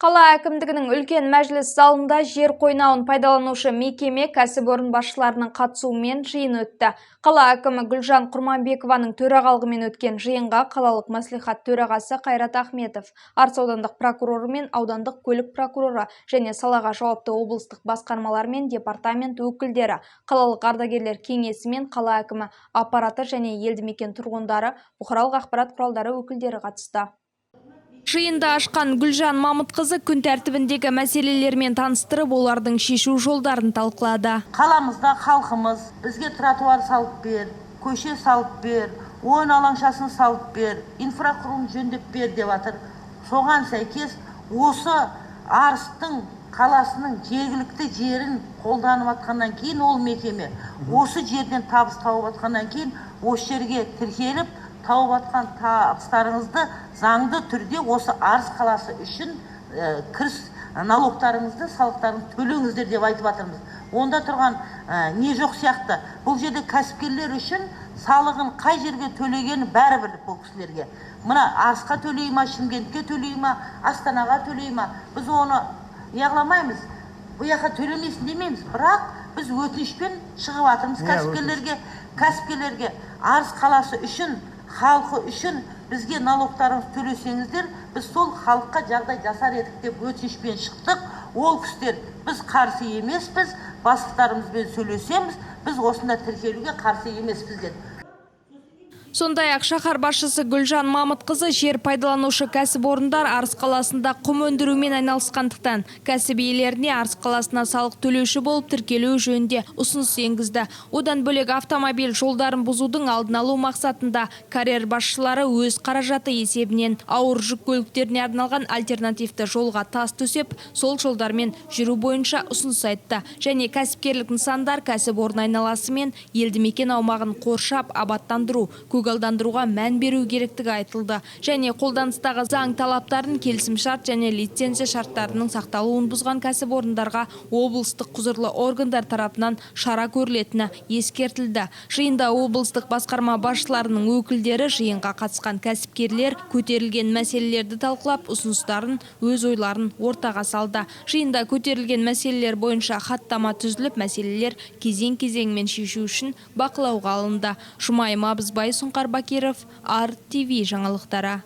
Қала әкімдігінің үлкен мәжіліс залында жер қойнауын пайдаланушы мекеме кәсіпорын басшыларының қатысуымен жиын өтті. Қала әкімі Гүлжан Құрманбекованың төрағалығымен өткен жиынға қалалық мәслихат төрағасы Қайрат Ахметов, Арыс аудандық прокуроры мен аудандық көлік прокуроры және салаға жауапты облыстық басқармалар мен департамент өкілдері, қалалық ардагерлер кеңесі мен қала әкімі аппараты және елді мекен тұрғындары, бұқаралық ақпарат құралдары өкілдері қатысты. Жиында ашқан Гүлжан Мамытқызы күн тәртібіндегі мәселелермен таныстырып, олардың шешу жолдарын талқылады. Қаламызда халқымыз бізге тротуар салып бер, көше салып бер, ойын алаңшасын салып бер, инфрақұрылым жөндеп бер деп жатыр. Соған сәйкес осы Арыстың қаласының жергілікті жерін қолданып жатқаннан кейін ол мекеме осы жерден табыс тауып жатқаннан кейін осы жерге тіркеліп тауып жатқан табыстарыңызды заңды түрде осы Арыс қаласы үшін кіріс налогтарыңызды, салықтарыңызды төлеңіздер деп айтып жатырмыз. Онда тұрған не жоқ сияқты. Бұл жерде кәсіпкерлер үшін салығын қай жерге төлегені бәрібір бұл кісілерге. Мына Арысқа төлей ма, Шымкентке төлей ма, Астанаға төлей ма, біз оны яғламаймыз. Бұл жаққа төлемесін демейміз, бірақ біз өтінішпен шығып жатырмыз кәсіпкерлерге Арыс қаласы үшін, халқы үшін бізге налогтарыңыз төлесеңіздер, біз сол халыққа жағдай жасар едік деп өтінішпен шықтық. Ол кісілер біз қарсы емеспіз, бастықтарымызбен сөйлесеміз, біз осында тіркелуге қарсы емеспіз деді. Сондай-ақ шаһар басшысы Гүлжан Мамытқызы жер пайдаланушы кәсіпорындар Арыс қаласында құм өндірумен айналысқандықтан кәсіп иелеріне Арыс қаласына салық төлеуші болып тіркелу жөнінде ұсыныс енгізді. Одан бөлек автомобиль жолдарын бұзудың алдын алу мақсатында карьер басшылары өз қаражаты есебінен ауыр жүк көліктеріне арналған альтернативті жолға тас төсеп, сол жолдармен жүру бойынша ұсыныс айтты. Және кәсіпкерлік нысандар кәсіпорын айналасы мен елді мекен аумағын қоршап, абаттандыру, көгалдандыруға мән беру керектігі айтылды. Және қолданыстағы заң талаптарын, келісімшарт және лицензия шарттарының сақталуын бұзған кәсіпорындарға облыстық құзырлы органдар тарапынан шара көрілетіні ескертілді. Жиында облыстық басқарма басшыларының өкілдері, жиынға қатысқан кәсіпкерлер көтерілген мәселелерді талқылап, ұсыныстарын, өз ойларын ортаға салды. Жиында көтерілген мәселелер бойынша хаттама түзіліп, мәселелер кезең-кезеңмен шешу үшін бақылауға алынды. Жұмайым Абызбай, Сұңқар Бакиров, АРТ ТВ жаңалықтары.